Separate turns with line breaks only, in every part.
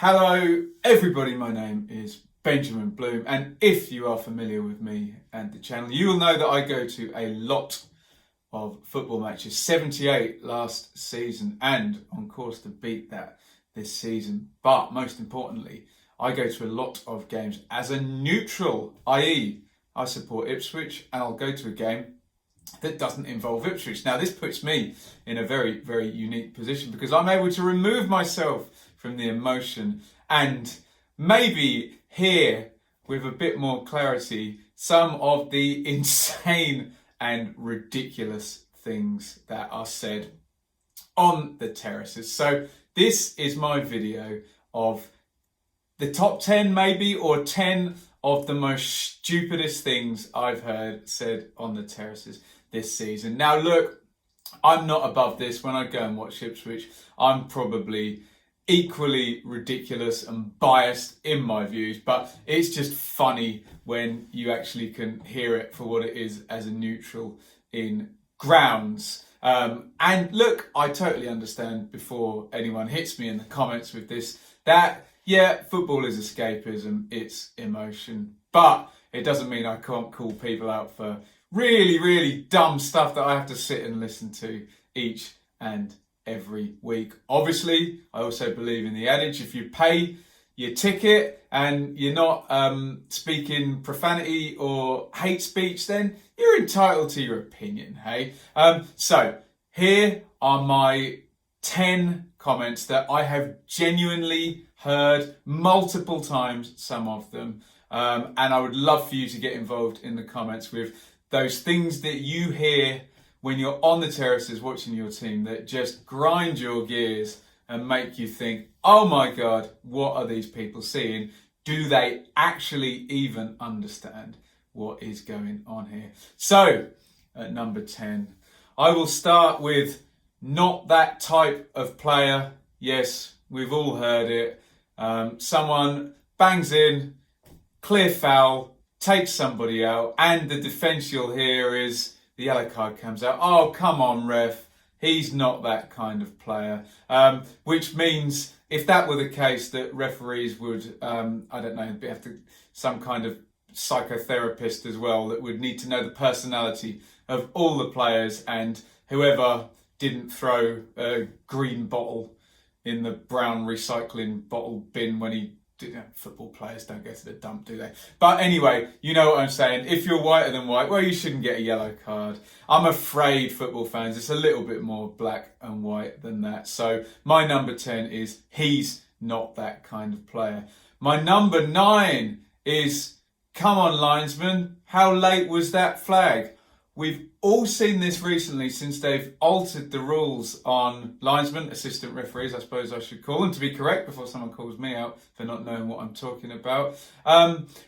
Hello everybody, my name is Benjamin Bloom, and if you are familiar with me and the channel, you will know that I go to a lot of football matches, 78 last season, and on course to beat that this season. But most importantly, I go to a lot of games as a neutral, i.e. I support Ipswich, and I'll go to a game that doesn't involve Ipswich. Now this puts me in a very, very unique position because I'm able to remove myself from the emotion and maybe hear with a bit more clarity some of the insane and ridiculous things that are said on the terraces. So this is my video of the top 10 maybe, or 10 of the most stupidest things I've heard said on the terraces this season. Now look, I'm not above this. When I go and watch Ipswich, I'm probably equally ridiculous and biased in my views, but it's just funny when you actually can hear it for what it is as a neutral in grounds. And look, I totally understand, before anyone hits me in the comments with this, that yeah, football is escapism, it's emotion, but it doesn't mean I can't call people out for really, really dumb stuff that I have to sit and listen to each and every week. Obviously, I also believe in the adage, if you pay your ticket and you're not speaking profanity or hate speech, then you're entitled to your opinion, hey? So here are my 10 comments that I have genuinely heard multiple times, some of them, and I would love for you to get involved in the comments with those things that you hear when you're on the terraces watching your team that just grind your gears and make you think, oh my God, what are these people seeing? Do they actually even understand what is going on here? So at number 10, I will start with not that type of player. Yes, we've all heard it. Someone bangs in, clear foul, takes somebody out, and the defence you'll hear is, the yellow card comes out. Oh, come on, ref. He's not that kind of player. Which means, if that were the case, that referees would, I don't know, have to, some kind of psychotherapist as well, that would need to know the personality of all the players, and whoever didn't throw a green bottle in the brown recycling bottle bin when he did. Football players don't go to the dump, do they? But anyway, you know what I'm saying. If you're whiter than white, well, you shouldn't get a yellow card. I'm afraid, football fans, it's a little bit more black and white than that. So my number 10 is, he's not that kind of player. My number 9 is, come on, linesman, how late was that flag? We've all seen this recently since they've altered the rules on linesmen, assistant referees, I suppose I should call them, to be correct, before someone calls me out for not knowing what I'm talking about,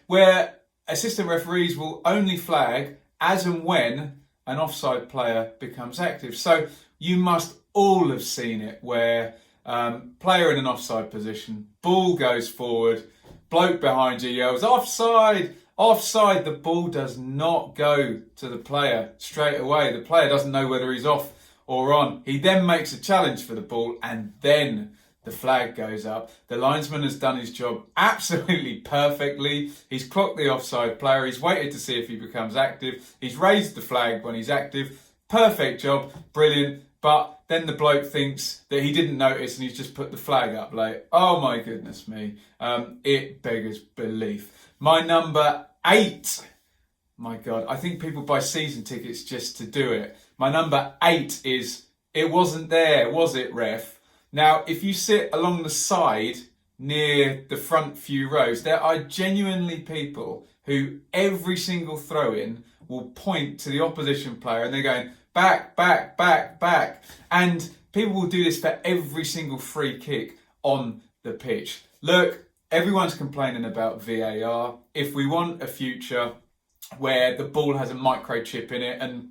where assistant referees will only flag as and when an offside player becomes active. So you must all have seen it, where player in an offside position, ball goes forward, bloke behind you yells, offside! Offside, the ball does not go to the player straight away. The player doesn't know whether he's off or on. He then makes a challenge for the ball, and then the flag goes up. The linesman has done his job absolutely perfectly. He's clocked the offside player. He's waited to see if he becomes active. He's raised the flag when he's active. Perfect job. Brilliant. But then the bloke thinks that he didn't notice and he's just put the flag up late. Oh my goodness me. It beggars belief. My number 8. My God, I think people buy season tickets just to do it. My number 8 is, it wasn't there, was it, ref? Now, if you sit along the side near the front few rows, there are genuinely people who every single throw-in will point to the opposition player and they're going, back, back, back, back. And people will do this for every single free kick on the pitch. Look, everyone's complaining about VAR. If we want a future where the ball has a microchip in it and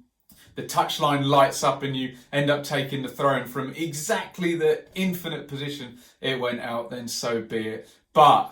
the touchline lights up and you end up taking the throw-in from exactly the infinite position it went out, then so be it. But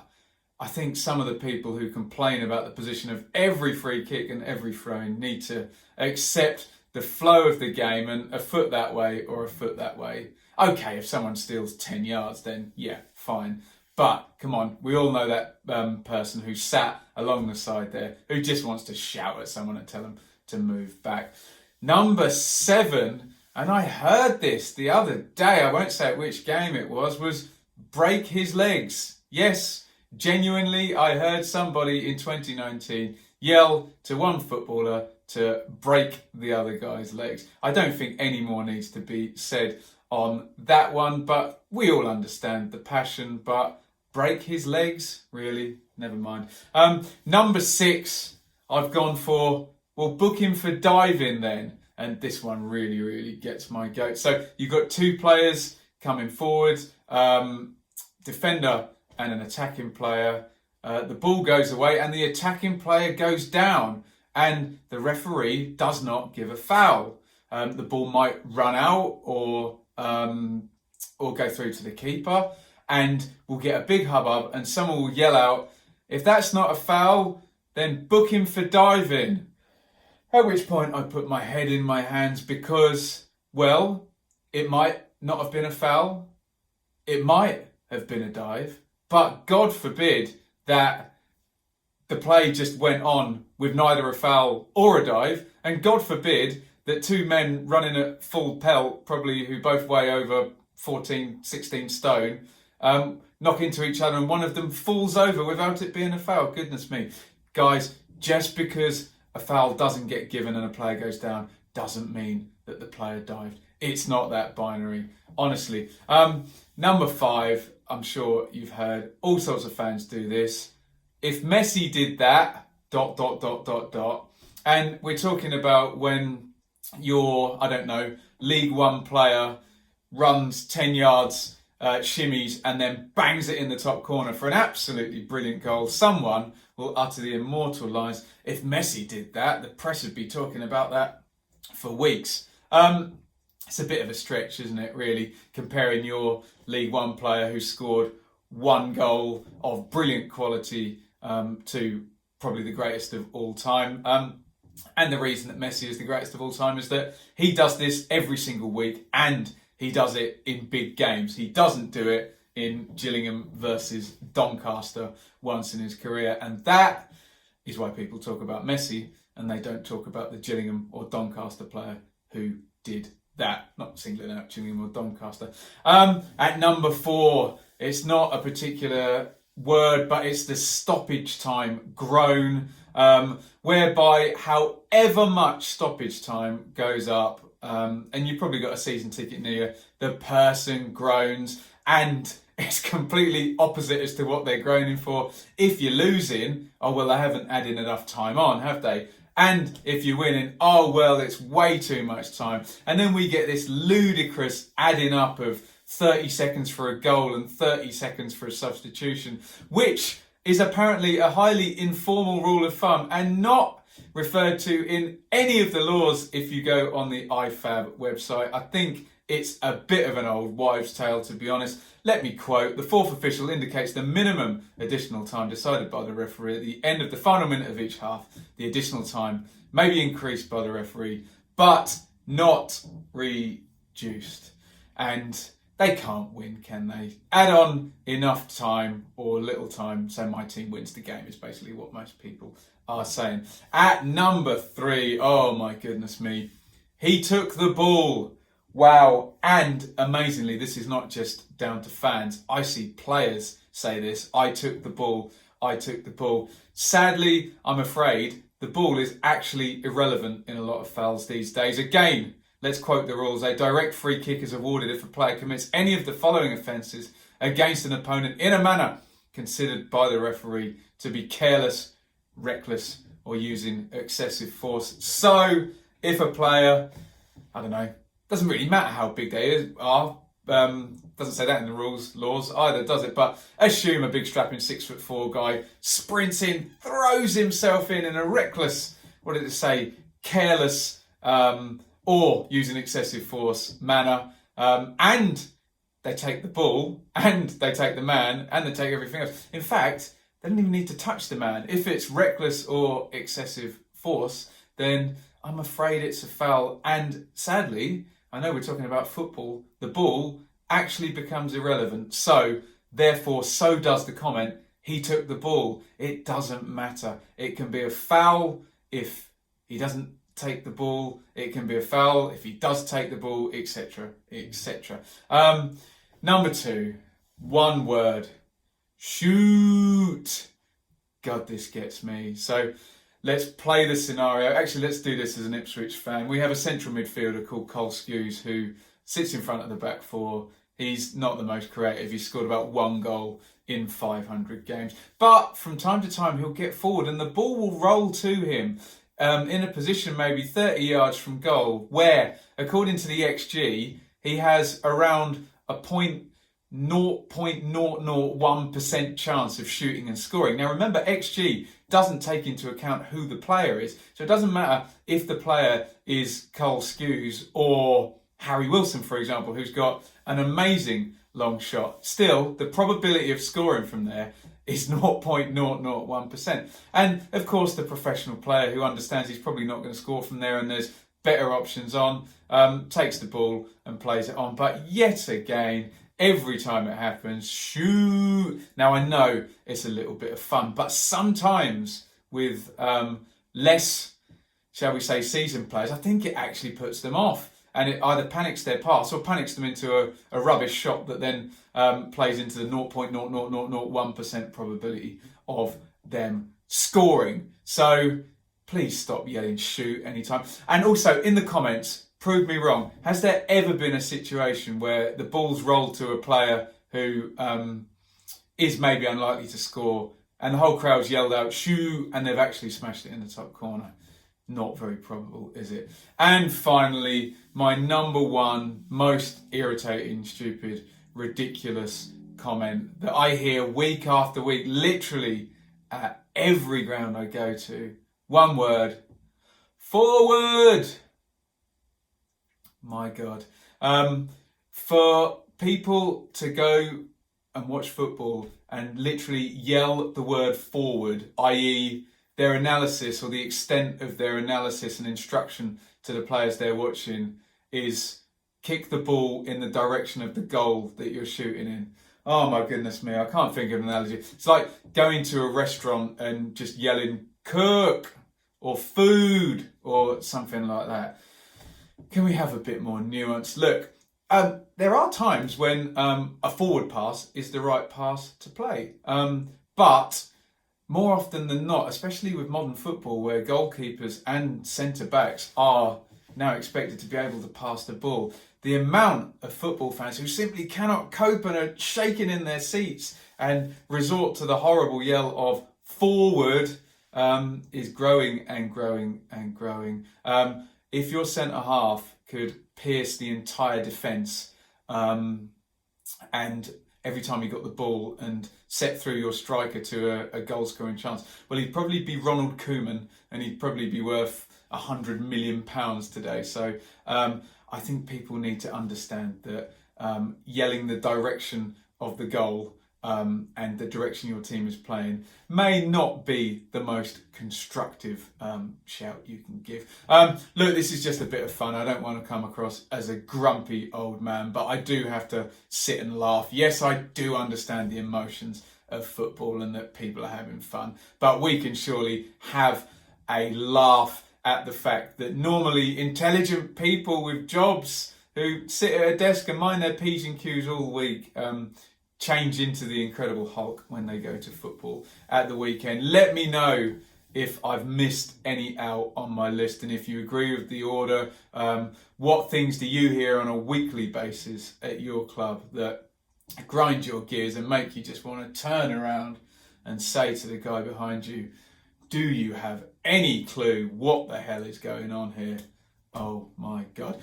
I think some of the people who complain about the position of every free kick and every throw-in need to accept the flow of the game, and a foot that way or a foot that way. Okay, if someone steals 10 yards, then yeah, fine. But come on, we all know that person who sat along the side there, who just wants to shout at someone and tell them to move back. Number 7, and I heard this the other day, I won't say which game it was break his legs. Yes, genuinely, I heard somebody in 2019 yell to one footballer to break the other guy's legs. I don't think any more needs to be said on that one, but we all understand the passion. But break his legs? Really? Never mind. Number 6, I've gone for, we'll book him for diving then. And this one really, really gets my goat. So you've got 2 players coming forward, defender and an attacking player. The ball goes away and the attacking player goes down and the referee does not give a foul. The ball might run out or go through to the keeper, and we'll get a big hubbub and someone will yell out, if that's not a foul, then book him for diving. At which point I put my head in my hands because, well, it might not have been a foul. It might have been a dive, but God forbid that the play just went on with neither a foul or a dive, and God forbid that 2 men running at full pelt, probably who both weigh over 14, 16 stone, knock into each other and one of them falls over without it being a foul. Goodness me. Guys, just because a foul doesn't get given and a player goes down doesn't mean that the player dived. It's not that binary, honestly. Number 5, I'm sure you've heard all sorts of fans do this. If Messi did that, ... and we're talking about when your, I don't know, League One player runs 10 yards, shimmies, and then bangs it in the top corner for an absolutely brilliant goal. Someone will utter the immortal lines, if Messi did that, the press would be talking about that for weeks. It's a bit of a stretch, isn't it, really, comparing your League One player who scored 1 goal of brilliant quality to probably the greatest of all time. And the reason that Messi is the greatest of all time is that he does this every single week and he does it in big games. He doesn't do it in Gillingham versus Doncaster once in his career. And that is why people talk about Messi and they don't talk about the Gillingham or Doncaster player who did that. Not singling out Gillingham or Doncaster. At number 4, it's not a particular word, but it's the stoppage time groan, whereby however much stoppage time goes up, and you've probably got a season ticket near you, the person groans, and it's completely opposite as to what they're groaning for. If you're losing, oh well, they haven't added enough time on, have they? And if you're winning, oh well, it's way too much time. And then we get this ludicrous adding up of 30 seconds for a goal and 30 seconds for a substitution, which is apparently a highly informal rule of thumb and not referred to in any of the laws if you go on the IFAB website. I think it's a bit of an old wives' tale, to be honest. Let me quote, the 4th official indicates the minimum additional time decided by the referee at the end of the final minute of each half. The additional time may be increased by the referee, but not reduced. And they can't win, can they? Add on enough time or little time so my team wins the game is basically what most people are saying. At number 3, oh my goodness me, he took the ball. Wow. And amazingly, this is not just down to fans. I see players say this. I took the ball. I took the ball. Sadly, I'm afraid the ball is actually irrelevant in a lot of fouls these days. Again, let's quote the rules. A direct free kick is awarded if a player commits any of the following offences against an opponent in a manner considered by the referee to be careless, reckless, or using excessive force. So, if a player, I don't know, doesn't really matter how big they are, doesn't say that in the laws either, does it? But assume a big strapping 6'4" guy sprints in, throws himself in a reckless, what did it say, careless, or using excessive force manner, and they take the ball, and they take the man, and they take everything else. In fact, they don't even need to touch the man. If it's reckless or excessive force, then I'm afraid it's a foul. And sadly, I know we're talking about football, the ball actually becomes irrelevant. So therefore so does the comment, he took the ball. It doesn't matter. It can be a foul if he doesn't take the ball. It can be a foul if he does take the ball, etc., etc. Number 2, one word. Shoot. God, this gets me. So let's play the scenario. Actually, let's do this as an Ipswich fan. We have a central midfielder called Cole Skews who sits in front of the back four. He's not the most creative. He's scored about 1 goal in 500 games. But from time to time, he'll get forward and the ball will roll to him in a position maybe 30 yards from goal, where, according to the XG, he has around a 0.001% chance of shooting and scoring. Now remember, XG doesn't take into account who the player is. So it doesn't matter if the player is Cole Skews or Harry Wilson, for example, who's got an amazing long shot. Still, the probability of scoring from there is 0.001%. And of course, the professional player who understands he's probably not going to score from there and there's better options on, takes the ball and plays it on. But yet again, every time it happens, shoot. Now I know it's a little bit of fun, but sometimes with less, shall we say, seasoned players, I think it actually puts them off. And it either panics their pass or panics them into a rubbish shot that then plays into the 0.00001% probability of them scoring. So please stop yelling shoot anytime. And also in the comments, prove me wrong. Has there ever been a situation where the ball's rolled to a player who is maybe unlikely to score and the whole crowd's yelled out shoot and they've actually smashed it in the top corner? Not very probable, is it? And finally, my number 1 most irritating, stupid, ridiculous comment that I hear week after week, literally at every ground I go to. One word: forward. My God. For people to go and watch football and literally yell the word forward, i.e. their analysis or the extent of their analysis and instruction to the players they're watching is kick the ball in the direction of the goal that you're shooting in. Oh my goodness me, I can't think of an analogy. It's like going to a restaurant and just yelling cook or food or something like that. Can we have a bit more nuance? Look, there are times when a forward pass is the right pass to play. But more often than not, especially with modern football where goalkeepers and centre-backs are now expected to be able to pass the ball, the amount of football fans who simply cannot cope and are shaking in their seats and resort to the horrible yell of forward is growing and growing and growing. If your centre-half could pierce the entire defence and every time he got the ball and set through your striker to a goal scoring chance, well, he'd probably be Ronald Koeman and he'd probably be worth £100 million today. So I think people need to understand that yelling the direction of the goal and the direction your team is playing may not be the most constructive shout you can give. Look, this is just a bit of fun. I don't want to come across as a grumpy old man, but I do have to sit and laugh. Yes, I do understand the emotions of football and that people are having fun, but we can surely have a laugh at the fact that normally intelligent people with jobs who sit at a desk and mind their P's and Q's all week change into the Incredible Hulk when they go to football at the weekend. Let me know if I've missed any out on my list and if you agree with the order. What things do you hear on a weekly basis at your club that grind your gears and make you just want to turn around and say to the guy behind you, do you have any clue what the hell is going on here? Oh my God.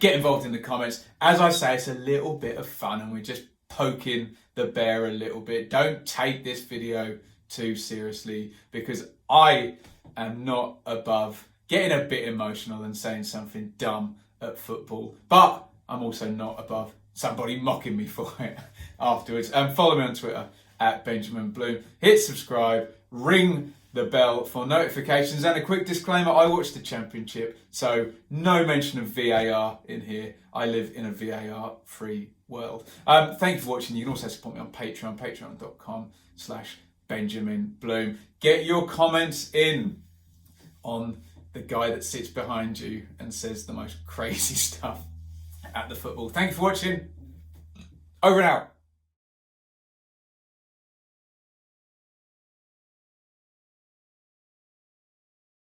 Get involved in the comments. As I say, it's a little bit of fun and we're just poking the bear a little bit. Don't take this video too seriously because I am not above getting a bit emotional and saying something dumb at football, but I'm also not above somebody mocking me for it afterwards. Follow me on Twitter at Benjamin Bloom. Hit subscribe, ring the bell for notifications. And a quick disclaimer, I watch the Championship, so no mention of VAR in here. I live in a VAR-free world. Thank you for watching. You can also support me on Patreon, patreon.com/Benjamin Bloom. Get your comments in on the guy that sits behind you and says the most crazy stuff at the football. Thank you for watching. Over and out.